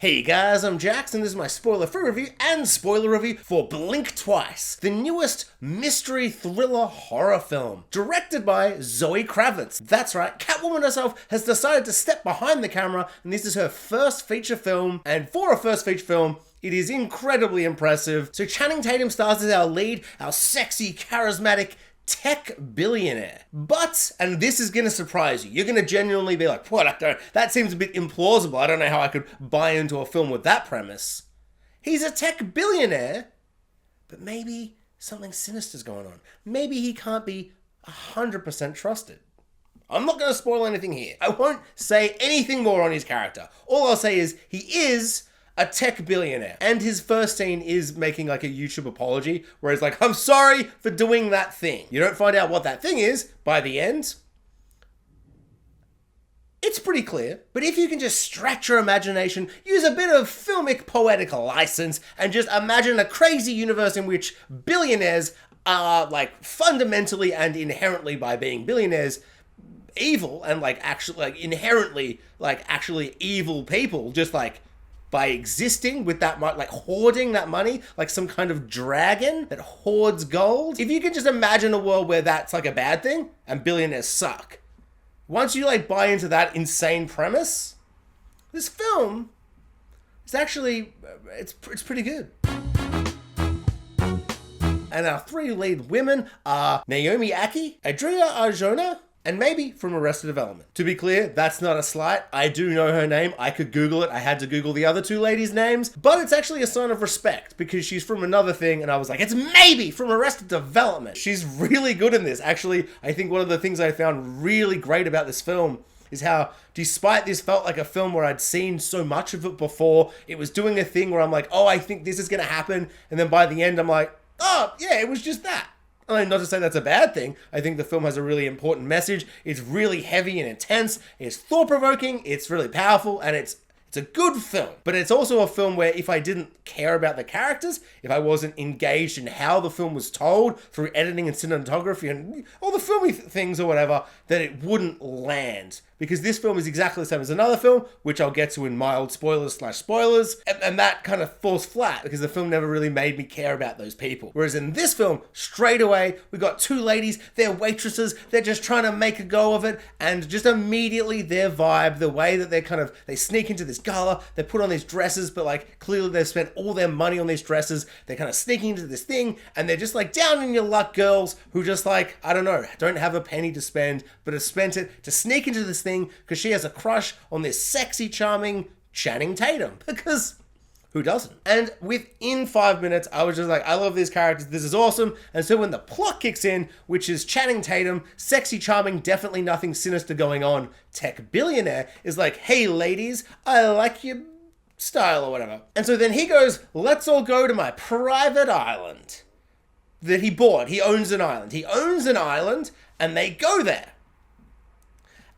Hey guys, I'm Jax, and this is my spoiler-free review and spoiler review for Blink Twice, the newest mystery thriller horror film, directed by Zoe Kravitz. That's right, Catwoman herself has decided to step behind the camera, and this is her first feature film, and for a first feature film, it is incredibly impressive. So Channing Tatum stars as our lead, our sexy, charismatic, tech billionaire. But, and this is gonna surprise you, you're gonna genuinely be like, what, that seems a bit implausible, I don't know how I could buy into a film with that premise. He's a tech billionaire, but maybe something sinister's going on. Maybe he can't be 100% trusted. I'm not gonna spoil anything here. I won't say anything more on his character. All I'll say is, he is a tech billionaire. And his first scene is making like a YouTube apology where he's like, I'm sorry for doing that thing. You don't find out what that thing is by the end. It's pretty clear, but if you can just stretch your imagination, use a bit of filmic poetic license, and just imagine a crazy universe in which billionaires are like fundamentally and inherently, by being billionaires, evil, and like actually like inherently like actually evil people, just like by existing with that money, like hoarding that money, like some kind of dragon that hoards gold. If you can just imagine a world where that's like a bad thing and billionaires suck, once you like buy into that insane premise, this film is actually, it's pretty good. And our three lead women are Naomi Ackie, Adria Arjona, and maybe from Arrested Development. To be clear, that's not a slight. I do know her name. I could Google it. I had to Google the other two ladies' names, but it's actually a sign of respect because she's from another thing, and I was like, it's maybe from Arrested Development. She's really good in this. Actually, I think one of the things I found really great about this film is how, despite this felt like a film where I'd seen so much of it before, it was doing a thing where I'm like, oh, I think this is gonna happen, and then by the end, I'm like, oh, yeah, it was just that. I mean, not to say that's a bad thing. I think the film has a really important message. It's really heavy and intense. It's thought-provoking. It's really powerful, and it's a good film. But it's also a film where if I didn't care about the characters, if I wasn't engaged in how the film was told through editing and cinematography and all the filmy things or whatever, that it wouldn't land. Because this film is exactly the same as another film, which I'll get to in mild spoilers/spoilers, and that kind of falls flat because the film never really made me care about those people. Whereas in this film, straight away, we got two ladies, they're waitresses, they're just trying to make a go of it, and just immediately their vibe, the way that they sneak into this gala, they put on these dresses, but like clearly they've spent all their money on these dresses, they're kind of sneaking into this thing, and they're just like down in your luck girls who just like, I don't know, don't have a penny to spend, but have spent it to sneak into this thing because she has a crush on this sexy, charming Channing Tatum. Because who doesn't? And within 5 minutes, I was just like, I love these characters, this is awesome. And so when the plot kicks in, which is Channing Tatum, sexy, charming, definitely nothing sinister going on, tech billionaire, is like, hey ladies, I like your style or whatever. And so then he goes, let's all go to my private island that he bought. He owns an island. He owns an island, and they go there.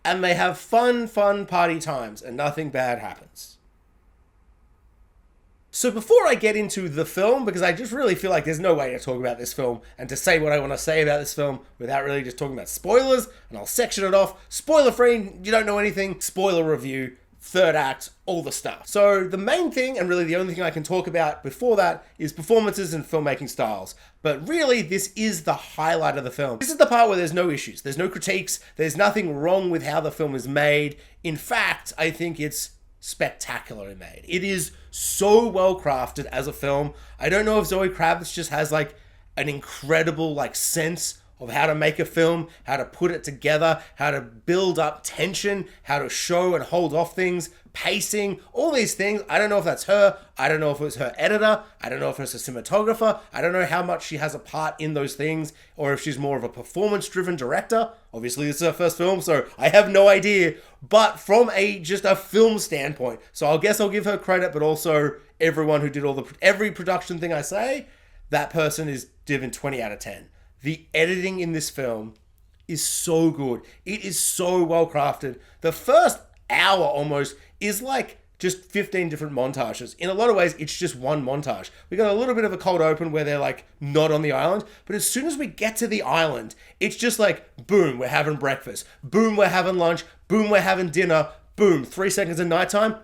And they have fun party times, and nothing bad happens. So before I get into the film, because I just really feel like there's no way to talk about this film and to say what I want to say about this film without really just talking about spoilers, and I'll section it off. Spoiler free, you don't know anything, spoiler review, third act, all the stuff. So the main thing, and really the only thing I can talk about before that, is performances and filmmaking styles. But really, this is the highlight of the film. This is the part where there's no issues, there's no critiques, there's nothing wrong with how the film is made. In fact, I think it's spectacularly made. It is so well crafted as a film. I don't know if Zoe Kravitz just has like an incredible like sense of how to make a film, how to put it together, how to build up tension, how to show and hold off things, pacing, all these things. I don't know if that's her. I don't know if it was her editor. I don't know if it's a cinematographer. I don't know how much she has a part in those things, or if she's more of a performance-driven director. Obviously, this is her first film, so I have no idea. But from just a film standpoint, so I guess I'll give her credit, but also everyone who did every production thing I say, that person is given 20 out of 10. The editing in this film is so good. It is so well crafted. The first hour almost is like just 15 different montages. In a lot of ways, it's just one montage. We got a little bit of a cold open where they're like not on the island, but as soon as we get to the island, it's just like, boom, we're having breakfast. Boom, we're having lunch. Boom, we're having dinner. Boom, 3 seconds of nighttime.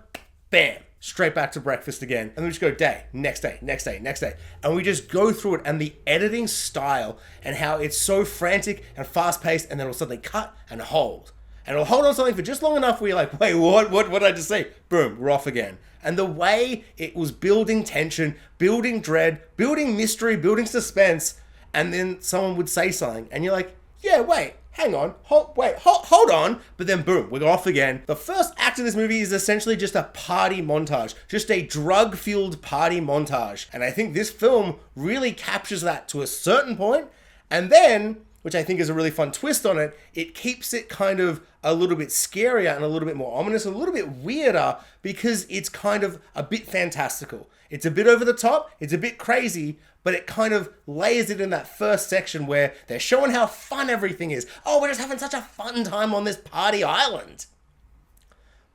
Bam. straight back to breakfast again. And then we just go day, next day, next day, next day. And we just go through it, and the editing style and how it's so frantic and fast paced, and then it'll suddenly cut and hold. And it'll hold on something for just long enough where you're like, wait, what did I just say? Boom, we're off again. And the way it was building tension, building dread, building mystery, building suspense, and then someone would say something, and you're like, yeah, wait, hang on, hold on, but then boom, we're off again. The first act of this movie is essentially just a party montage, just a drug-fueled party montage. And I think this film really captures that to a certain point, and then, which I think is a really fun twist on it, it keeps it kind of a little bit scarier and a little bit more ominous, a little bit weirder, because it's kind of a bit fantastical. It's a bit over the top, it's a bit crazy, but it kind of layers it in that first section where they're showing how fun everything is. Oh, we're just having such a fun time on this party island.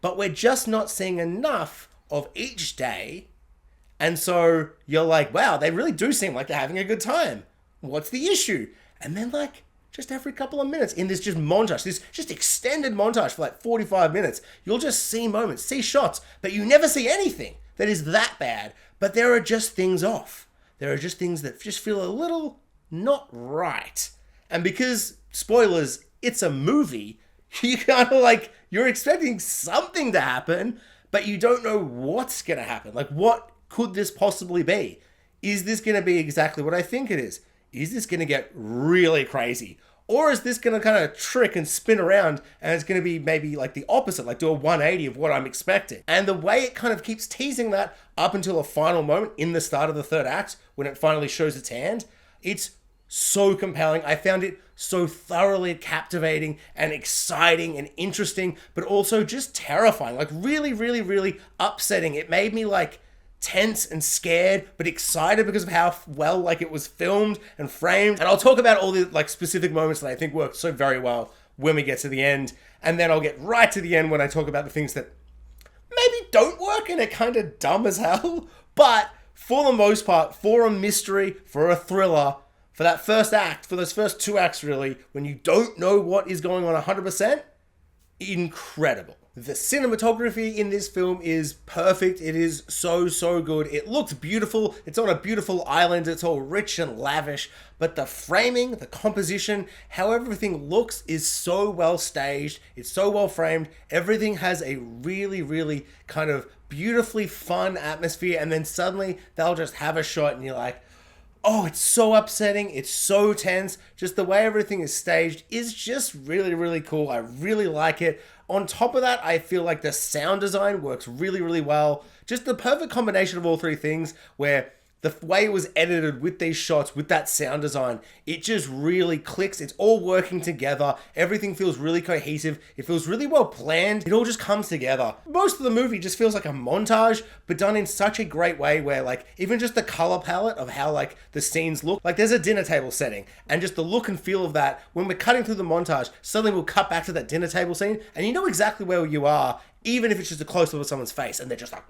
But we're just not seeing enough of each day. And so you're like, wow, they really do seem like they're having a good time. What's the issue? And then like, just every couple of minutes in this just montage, this just extended montage for like 45 minutes, you'll just see moments, see shots, but you never see anything that is that bad. But there are just things off. There are just things that just feel a little not right. And because, spoilers, it's a movie, you kind of like, you're expecting something to happen, but you don't know what's going to happen. Like, what could this possibly be? Is this going to be exactly what I think it is? Is this going to get really crazy? Or is this going to kind of trick and spin around and it's going to be maybe like the opposite, like do a 180 of what I'm expecting? And the way it kind of keeps teasing that up until a final moment in the start of the third act, when it finally shows its hand, it's so compelling. I found it so thoroughly captivating and exciting and interesting, but also just terrifying, like really, really, really upsetting. It made me like tense and scared, but excited because of how well like it was filmed and framed. And I'll talk about all the like specific moments that I think worked so very well when we get to the end. And then I'll get right to the end when I talk about the things that maybe don't work and are kind of dumb as hell. But for the most part, for a mystery, for a thriller, for that first act, for those first two acts really, when you don't know what is going on 100%, incredible. The cinematography in this film is perfect. It is so, so good. It looks beautiful. It's on a beautiful island. It's all rich and lavish. But the framing, the composition, how everything looks is so well staged. It's so well framed. Everything has a really, really kind of beautifully fun atmosphere. And then suddenly they'll just have a shot and you're like, oh, it's so upsetting. It's so tense. Just the way everything is staged is just really, really cool. I really like it. On top of that, I feel like the sound design works really, really well. Just the perfect combination of all three things where the way it was edited with these shots, with that sound design, it just really clicks. It's all working together. Everything feels really cohesive. It feels really well planned. It all just comes together. Most of the movie just feels like a montage, but done in such a great way where like, even just the color palette of how like the scenes look, like there's a dinner table setting and just the look and feel of that. When we're cutting through the montage, suddenly we'll cut back to that dinner table scene and you know exactly where you are, even if it's just a close-up of someone's face and they're just like,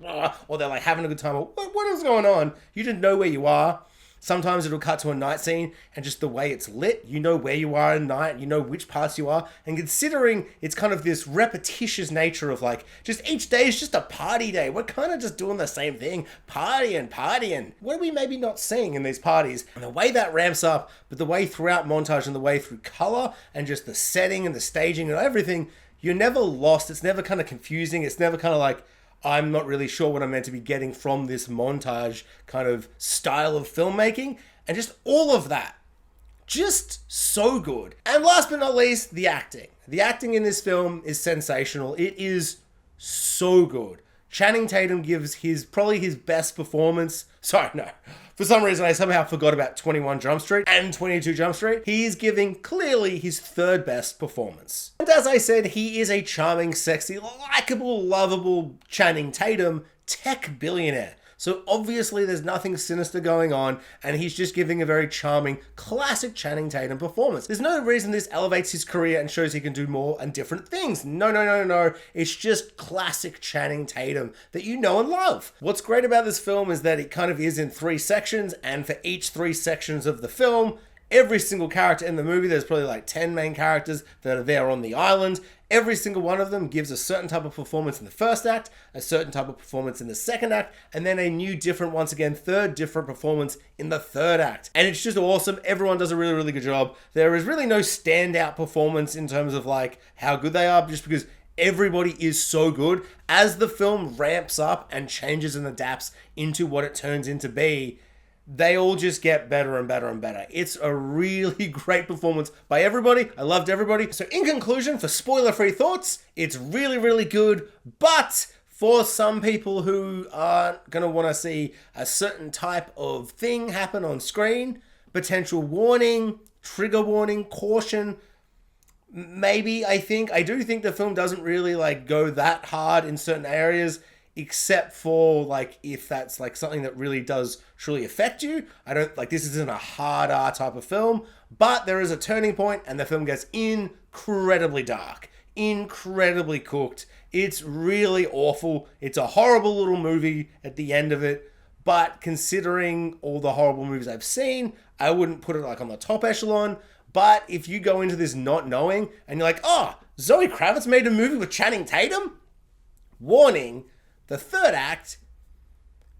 or they're like having a good time, or what is going on? You didn't know where you are. Sometimes it'll cut to a night scene and just the way it's lit, you know where you are at night, you know which parts you are. And considering it's kind of this repetitious nature of like, just each day is just a party day. We're kind of just doing the same thing, partying. What are we maybe not seeing in these parties? And the way that ramps up, but the way throughout montage and the way through color and just the setting and the staging and everything, you're never lost. It's never kind of confusing. It's never kind of like, I'm not really sure what I'm meant to be getting from this montage kind of style of filmmaking. And just all of that. Just so good. And last but not least, the acting. The acting in this film is sensational. It is so good. Channing Tatum gives probably his best performance. Sorry, no. For some reason, I somehow forgot about 21 Jump Street and 22 Jump Street. He is giving clearly his third best performance. And as I said, he is a charming, sexy, likable, lovable Channing Tatum tech billionaire. So obviously there's nothing sinister going on and he's just giving a very charming, classic Channing Tatum performance. There's no reason this elevates his career and shows he can do more and different things. No. It's just classic Channing Tatum that you know and love. What's great about this film is that it kind of is in 3 sections, and for each 3 sections of the film, every single character in the movie, there's probably like 10 main characters that are there on the island. Every single one of them gives a certain type of performance in the first act, a certain type of performance in the second act, and then a new different, once again, third different performance in the third act. And it's just awesome. Everyone does a really, really good job. There is really no standout performance in terms of like how good they are, just because everybody is so good. As the film ramps up and changes and adapts into what it turns into be, they all just get better and better and better. It's a really great performance by everybody. I loved everybody. So in conclusion, for spoiler-free thoughts, it's really, really good, but for some people who aren't going to want to see a certain type of thing happen on screen, potential warning, trigger warning, caution, maybe I do think the film doesn't really like go that hard in certain areas, except for like if that's like something that really does truly affect you. I don't like, this isn't a hard R type of film, but there is a turning point and the film gets incredibly dark, incredibly cooked. It's really awful. It's a horrible little movie at the end of it, but considering all the horrible movies I've seen, I wouldn't put it like on the top echelon. But if you go into this not knowing and you're like, oh, Zoe Kravitz made a movie with Channing Tatum? Warning, the third act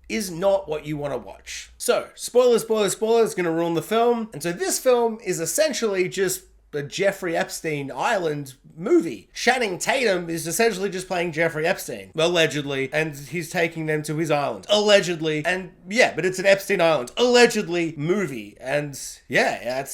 is not what you want to watch. So, spoilers, going to ruin the film. And so this film is essentially just a Jeffrey Epstein Island movie. Channing Tatum is essentially just playing Jeffrey Epstein, allegedly, and he's taking them to his island, allegedly. And yeah, but it's an Epstein Island, allegedly, movie. And yeah,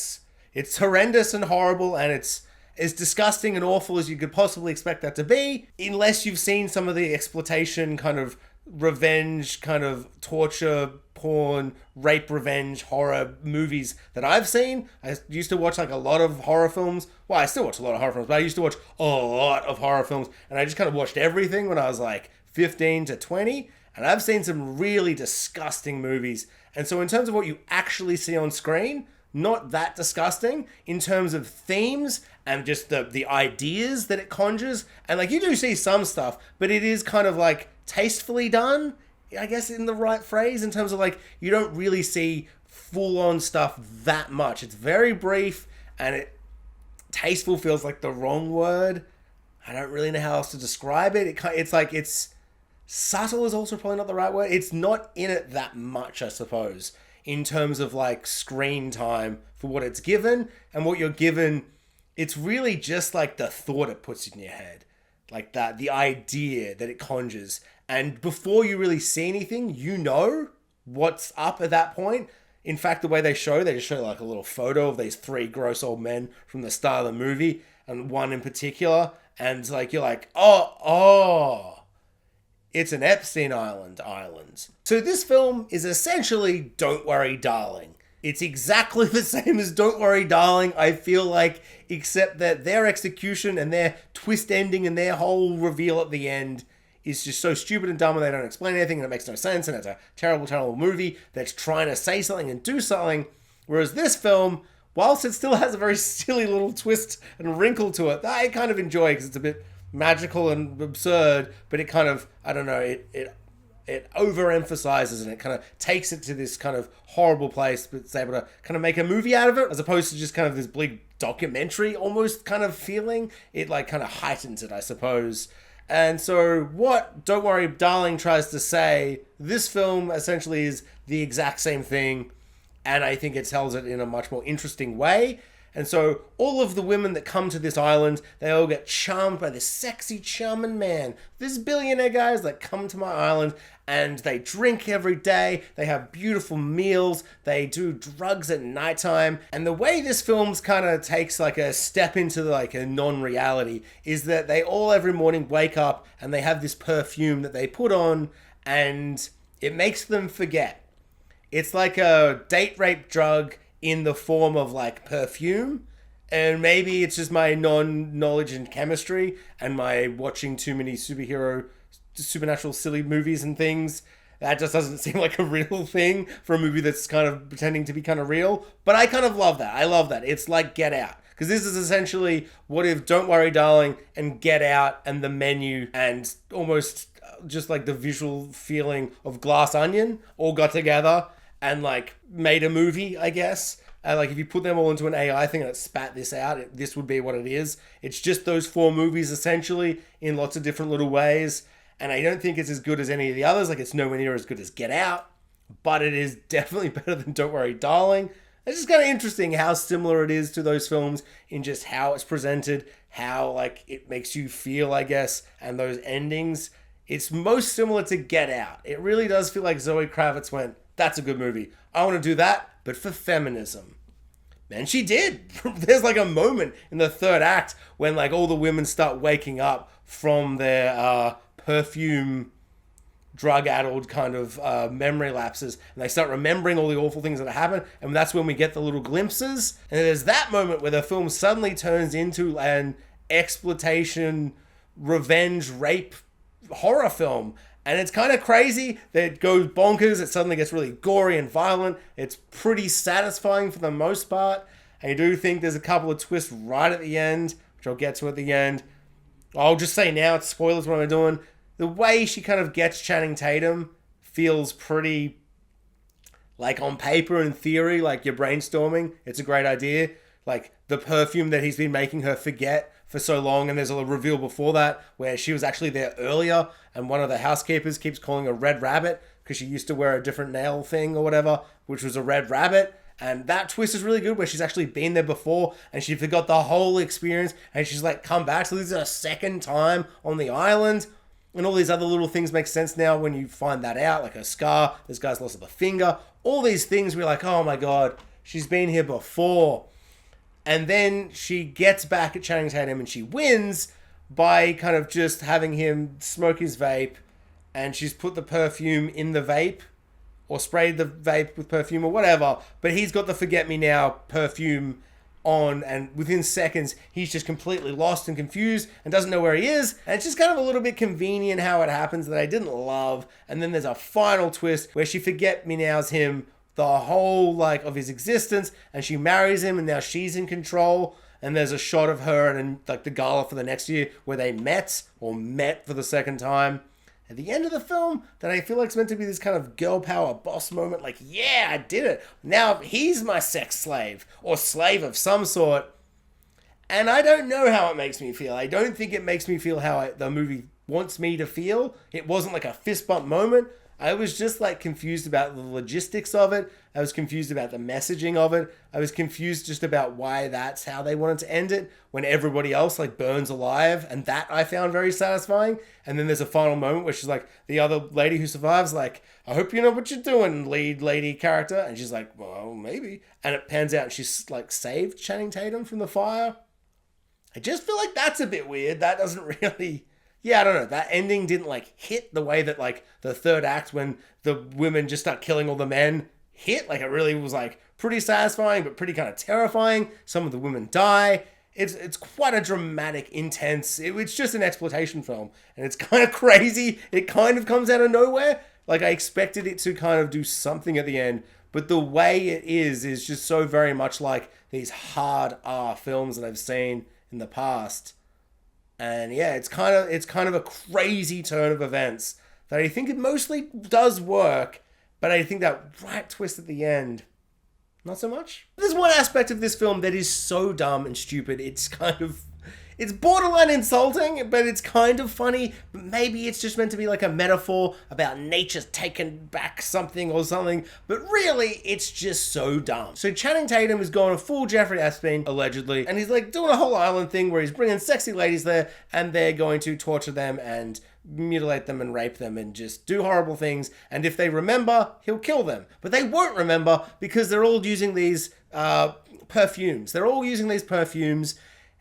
it's horrendous and horrible, and it's as disgusting and awful as you could possibly expect that to be, unless you've seen some of the exploitation kind of revenge, kind of torture, porn, rape, revenge, horror movies that I've seen. I used to watch like a lot of horror films. Well, I still watch a lot of horror films, but I used to watch a lot of horror films, and I just kind of watched everything when I was like 15 to 20, and I've seen some really disgusting movies. And so in terms of what you actually see on screen, not that disgusting in terms of themes and just the ideas that it conjures. And like, you do see some stuff, but it is kind of like tastefully done, I guess, in the right phrase, in terms of like, you don't really see full on stuff that much. It's very brief, and tasteful feels like the wrong word. I don't really know how else to describe it. It's subtle is also probably not the right word. It's not in it that much, I suppose, in terms of like screen time for what it's given and what you're given. It's really just like the thought it puts in your head, like that, the idea that it conjures. And before you really see anything, you know what's up at that point. In fact, the way they just show like a little photo of these three gross old men from the start of the movie, and one in particular, and like, you're like, oh, it's an Epstein Island. So this film is essentially Don't Worry, Darling. It's exactly the same as Don't Worry, Darling, I feel like, except that their execution and their twist ending and their whole reveal at the end is just so stupid and dumb, and they don't explain anything, and it makes no sense, and it's a terrible, terrible movie that's trying to say something and do something. Whereas this film, whilst it still has a very silly little twist and wrinkle to it, that I kind of enjoy because it's a bit magical and absurd, but it kind of, I don't know, it overemphasizes and it kind of takes it to this kind of horrible place, but it's able to kind of make a movie out of it, as opposed to just kind of this big documentary almost kind of feeling. It like kind of heightens it, I suppose. And so what Don't Worry, Darling tries to say, this film essentially is the exact same thing, and I think it tells it in a much more interesting way. And so all of the women that come to this island, they all get charmed by this sexy, charming man. This billionaire guys that come to my island, and they drink every day. They have beautiful meals. They do drugs at nighttime. And the way this film's kind of takes like a step into like a non-reality is that they all every morning wake up and they have this perfume that they put on, and it makes them forget. It's like a date rape drug in the form of like perfume, and maybe it's just my non-knowledge in chemistry and my watching too many supernatural silly movies and things. That just doesn't seem like a real thing for a movie that's kind of pretending to be kind of real, but I kind of love that. I love that. It's like Get Out, because this is essentially what if Don't Worry, Darling and Get Out and the menu and almost just like the visual feeling of Glass Onion all got together and like made a movie, I guess. Like if you put them all into an AI thing and it spat this out, this would be what it is. It's just those 4 movies essentially in lots of different little ways. And I don't think it's as good as any of the others. Like it's nowhere near as good as Get Out, but it is definitely better than Don't Worry Darling. It's just kind of interesting how similar it is to those films in just how it's presented, how like it makes you feel, I guess, and those endings. It's most similar to Get Out. It really does feel like Zoe Kravitz went, that's a good movie. I want to do that, but for feminism. And she did. There's like a moment in the 3rd act when like all the women start waking up from their perfume drug-addled kind of memory lapses, and they start remembering all the awful things that happened, and that's when we get the little glimpses. And there's that moment where the film suddenly turns into an exploitation, revenge, rape horror film. And it's kind of crazy that it goes bonkers. It suddenly gets really gory and violent. It's pretty satisfying for the most part. And I do think there's a couple of twists right at the end, which I'll get to at the end. I'll just say now, it's spoilers what I'm doing. The way she kind of gets Channing Tatum feels pretty, like on paper and theory, like you're brainstorming. It's a great idea. Like the perfume that he's been making her forget for so long, and there's a reveal before that where she was actually there earlier, and one of the housekeepers keeps calling her Red Rabbit because she used to wear a different nail thing or whatever, which was a red rabbit. And that twist is really good where she's actually been there before and she forgot the whole experience, and she's like come back. So this is her 2nd time on the island, and all these other little things make sense now when you find that out, like her scar, this guy's lost of a finger, all these things we're like, oh my god, she's been here before. And then she gets back at Channing Tatum and she wins by kind of just having him smoke his vape, and she's put the perfume in the vape or sprayed the vape with perfume or whatever, but he's got the Forget Me Now perfume on, and within seconds he's just completely lost and confused and doesn't know where he is. And it's just kind of a little bit convenient how it happens that I didn't love. And then there's a final twist where she Forget Me Now's him the whole like of his existence, and she marries him, and now she's in control. And there's a shot of her and like the gala for the next year where they met for the 2nd time at the end of the film, that I feel like it's meant to be this kind of girl power boss moment, like, yeah, I did it, now he's my sex slave or slave of some sort. And I don't know how it makes me feel. I don't think it makes me feel how the movie wants me to feel. It wasn't like a fist bump moment. I was just like confused about the logistics of it. I was confused about the messaging of it. I was confused just about why that's how they wanted to end it when everybody else like burns alive. And that I found very satisfying. And then there's a final moment where she's like, the other lady who survives, like, I hope you know what you're doing, lead lady character. And she's like, well, maybe. And it pans out and she's like saved Channing Tatum from the fire. I just feel like that's a bit weird. That doesn't really... Yeah, I don't know. That ending didn't like hit the way that like the 3rd act when the women just start killing all the men hit. Like it really was like pretty satisfying, but pretty kind of terrifying. Some of the women die. It's quite a dramatic, intense. It's just an exploitation film, and it's kind of crazy. It kind of comes out of nowhere. Like I expected it to kind of do something at the end, but the way it is just so very much like these hard R films that I've seen in the past. And yeah, it's kind of a crazy turn of events that I think it mostly does work, but I think that right twist at the end, not so much. There's one aspect of this film that is so dumb and stupid, it's borderline insulting, but it's kind of funny. Maybe it's just meant to be like a metaphor about nature's taken back something or something, but really, it's just so dumb. So Channing Tatum is going full Jeffrey Epstein, allegedly, and he's like doing a whole island thing where he's bringing sexy ladies there, and they're going to torture them and mutilate them and rape them and just do horrible things. And if they remember, he'll kill them. But they won't remember because they're all using these perfumes.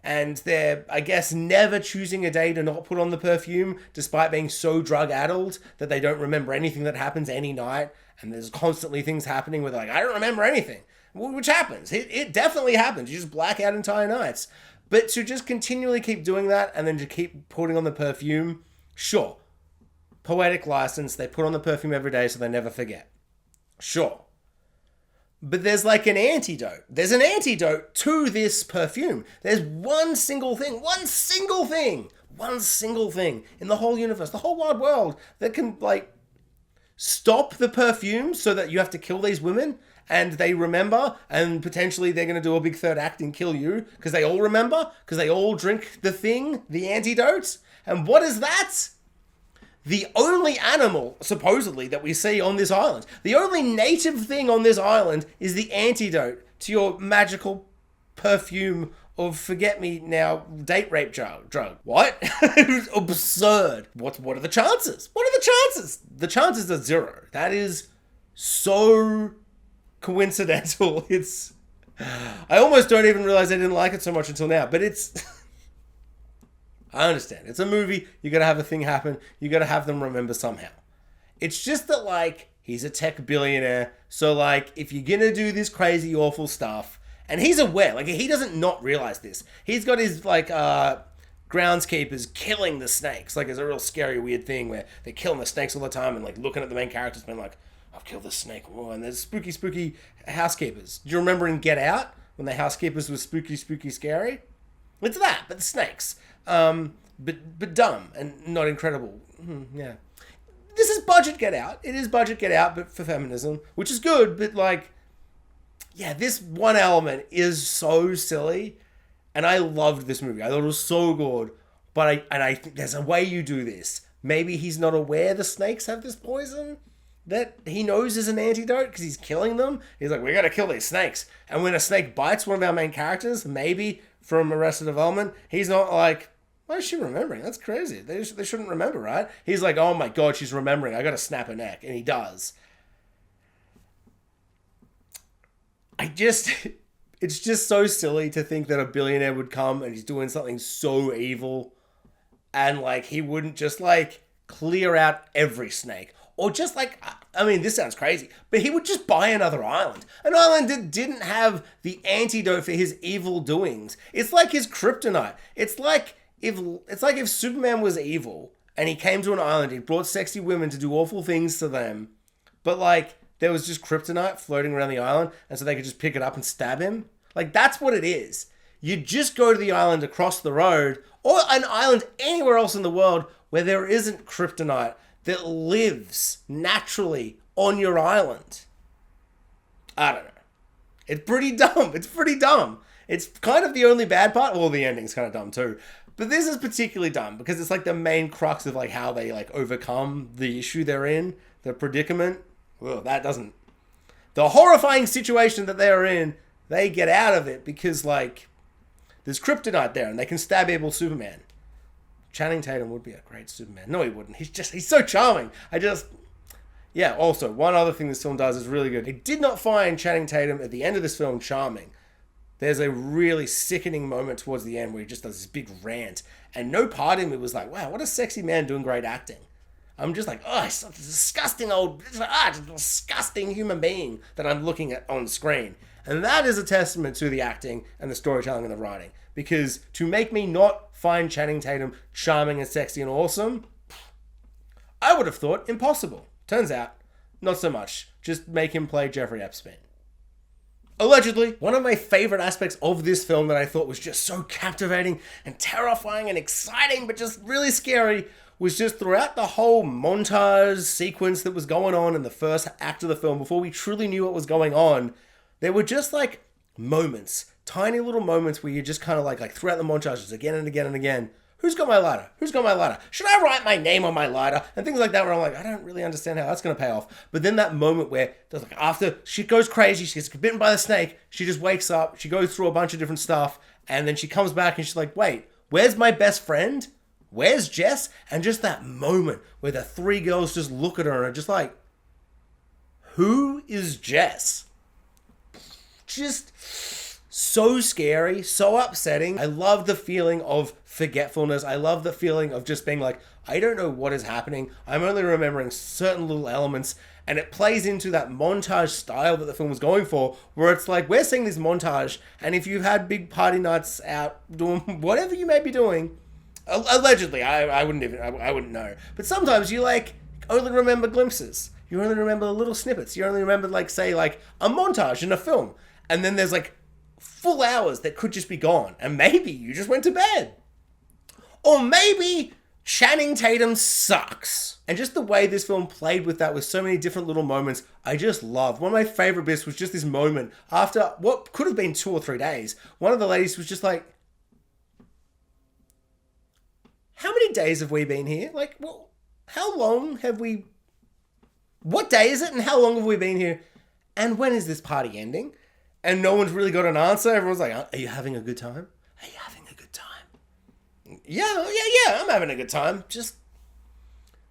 And they're, I guess, never choosing a day to not put on the perfume, despite being so drug-addled that they don't remember anything that happens any night. And there's constantly things happening where they're like, I don't remember anything. Which happens. It definitely happens. You just black out entire nights. But to just continually keep doing that and then to keep putting on the perfume, sure. Poetic license, they put on the perfume every day so they never forget. Sure. But there's like an antidote. There's an antidote to this perfume. There's one single thing in the whole universe, the whole wide world that can like stop the perfume so that you have to kill these women and they remember, and potentially they're going to do a big third act and kill you because they all remember, because they all drink the thing, the antidote. And what is that? The only animal, supposedly, that we see on this island, the only native thing on this island is the antidote to your magical perfume of forget-me-now date rape drug. What? It was absurd. What are the chances? What are the chances? The chances are zero. That is so coincidental. I almost don't even realize I didn't like it so much until now, but it's... I understand. It's a movie. You gotta have a thing happen. You gotta have them remember somehow. It's just that, like, he's a tech billionaire, so, like, if you're gonna do this crazy, awful stuff, and he's aware, like, he doesn't not realize this. He's got his, like, groundskeepers killing the snakes. Like, it's a real scary, weird thing where they're killing the snakes all the time and, like, looking at the main characters being like, I've killed this snake. Whoa, and there's spooky housekeepers. Do you remember in Get Out when the housekeepers were spooky, scary? It's that, but the snakes. But dumb and not incredible. Yeah. This is budget Get Out. It is budget Get Out, but for feminism, which is good, but, like, yeah, this one element is so silly, and I loved this movie. I thought it was so good, but I think there's a way you do this. Maybe he's not aware the snakes have this poison that he knows is an antidote because he's killing them. He's like, we gotta kill these snakes. And when a snake bites one of our main characters, maybe from Arrested Development, he's not like, why is she remembering? That's crazy. They shouldn't remember, right? He's like, oh my God, she's remembering. I gotta snap her neck. And he does. It's just so silly to think that a billionaire would come and he's doing something so evil and, like, he wouldn't just, like, clear out every snake. Or just, like, I mean, this sounds crazy, but he would just buy another island. An island that didn't have the antidote for his evil doings. It's like his kryptonite. It's like if Superman was evil and he came to an island, he brought sexy women to do awful things to them, but, like, there was just kryptonite floating around the island, and so they could just pick it up and stab him. Like, that's what it is. You just go to the island across the road, or an island anywhere else in the world where there isn't kryptonite that lives naturally on your island. I don't know. It's pretty dumb. It's kind of the only bad part. Well, the ending's kind of dumb too. But this is particularly dumb because it's, like, the main crux of, like, how they, like, overcome the issue they're in, the predicament. Well, that doesn't... The horrifying situation that they're in, they get out of it because, like, there's kryptonite there and they can stab evil Superman. Channing Tatum would be a great Superman. No, he wouldn't. He's so charming. Yeah, also, one other thing this film does is really good. I did not find Channing Tatum at the end of this film charming. There's a really sickening moment towards the end where he just does this big rant. And no part of me was like, wow, what a sexy man doing great acting. I'm just like, oh, he's such a disgusting disgusting human being that I'm looking at on screen. And that is a testament to the acting and the storytelling and the writing. Because to make me not find Channing Tatum charming and sexy and awesome, I would have thought impossible. Turns out, not so much. Just make him play Jeffrey Epstein. Allegedly, one of my favorite aspects of this film that I thought was just so captivating and terrifying and exciting, but just really scary, was just throughout the whole montage sequence that was going on in the first act of the film, before we truly knew what was going on, there were just, like, moments, tiny little moments where you just kind of like throughout the montages again and again and again, who's got my lighter? Who's got my lighter? Should I write my name on my lighter? And things like that where I'm like, I don't really understand how that's going to pay off. But then that moment where, like, after she goes crazy, she gets bitten by the snake, she just wakes up, she goes through a bunch of different stuff, and then she comes back and she's like, wait, where's my best friend? Where's Jess? And just that moment where the three girls just look at her and are just like, who is Jess? Just so scary, so upsetting. I love the feeling of forgetfulness. I love the feeling of just being like, I don't know what is happening. I'm only remembering certain little elements. And it plays into that montage style that the film was going for, where it's like, we're seeing this montage, and if you've had big party nights out doing whatever you may be doing, allegedly, I wouldn't know. But sometimes you, like, only remember glimpses. You only remember the little snippets. You only remember, like, say, like, a montage in a film. And then there's, like, full hours that could just be gone. And maybe you just went to bed. Or maybe Channing Tatum sucks. And just the way this film played with that with so many different little moments, I just loved. One of my favorite bits was just this moment after what could have been 2 or 3 days. One of the ladies was just like, how many days have we been here? Like, well, how long have we... What day is it and how long have we been here? And when is this party ending? And no one's really got an answer. Everyone's like, are you having a good time? Are you having a good time? Yeah, I'm having a good time. Just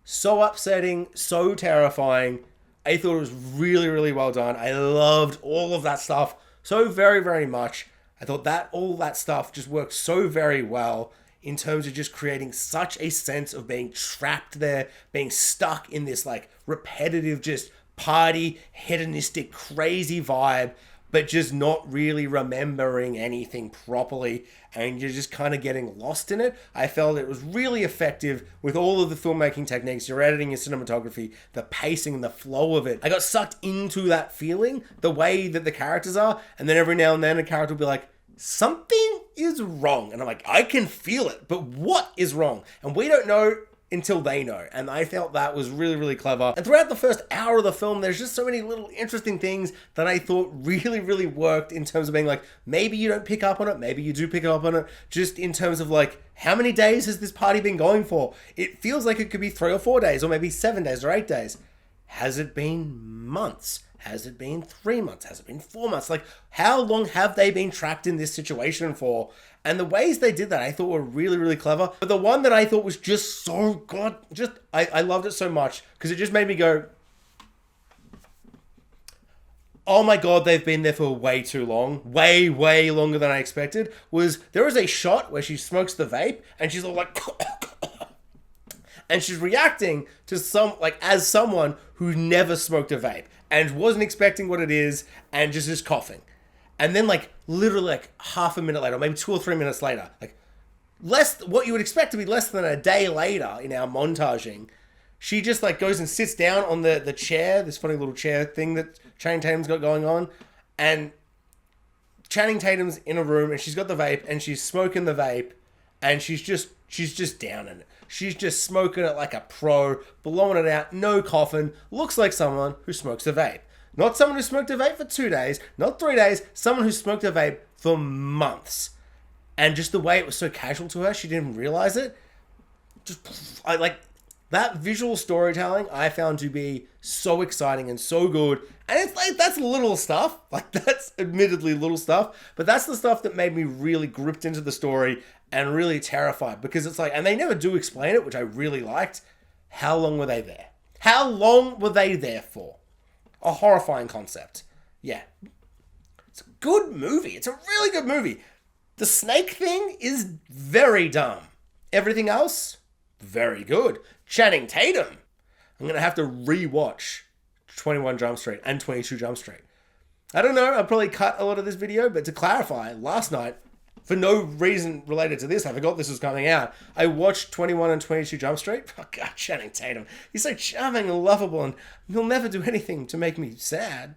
so upsetting, so terrifying. I thought it was really, really well done. I loved all of that stuff so very, very much. I thought that all that stuff just worked so very well in terms of just creating such a sense of being trapped there, being stuck in this like repetitive, just party, hedonistic, crazy vibe, but just not really remembering anything properly, and you're just kind of getting lost in it. I felt it was really effective with all of the filmmaking techniques, your editing, your cinematography, the pacing, the flow of it. I got sucked into that feeling, the way that the characters are, and then every now and then a character will be like, something is wrong. And I'm like, I can feel it, but what is wrong? And we don't know until they know. And I felt that was really, really clever. And throughout the first hour of the film, there's just so many little interesting things that I thought really, really worked in terms of being like, maybe you don't pick up on it, maybe you do pick up on it, just in terms of like, how many days has this party been going for? It feels like it could be 3 or 4 days, or maybe 7 days or 8 days. Has it been months? Has it been 3 months? Has it been 4 months? Like, how long have they been trapped in this situation for? And the ways they did that I thought were really, really clever. But the one that I thought was just so good, I loved it so much because it just made me go, oh my God, they've been there for way too long. Way, way longer than I expected. There was a shot where she smokes the vape and she's all like, and she's reacting to as someone who never smoked a vape and wasn't expecting what it is and just is coughing. And then literally half a minute later, or maybe 2 or 3 minutes later, what you would expect to be less than a day later in our montaging, she just goes and sits down on the chair, this funny little chair thing that Channing Tatum's got going on. And Channing Tatum's in a room and she's got the vape and she's smoking the vape and she's just down in it. She's just smoking it like a pro, blowing it out, no coughing, looks like someone who smokes a vape. Not someone who smoked a vape for 2 days, not 3 days, someone who smoked a vape for months. And just the way it was so casual to her, she didn't realize it. That visual storytelling I found to be so exciting and so good. And it's that's little stuff. That's admittedly little stuff. But that's the stuff that made me really gripped into the story and really terrified. Because it's and they never do explain it, which I really liked. How long were they there? How long were they there for? A horrifying concept. Yeah. It's a good movie. It's a really good movie. The snake thing is very dumb. Everything else, very good. Channing Tatum. I'm going to have to rewatch 21 Jump Street and 22 Jump Street. I don't know. I'll probably cut a lot of this video, but to clarify, last night, for no reason related to this, I forgot this was coming out, I watched 21 and 22 Jump Street. Oh God, Channing Tatum. He's so charming and lovable and he'll never do anything to make me sad.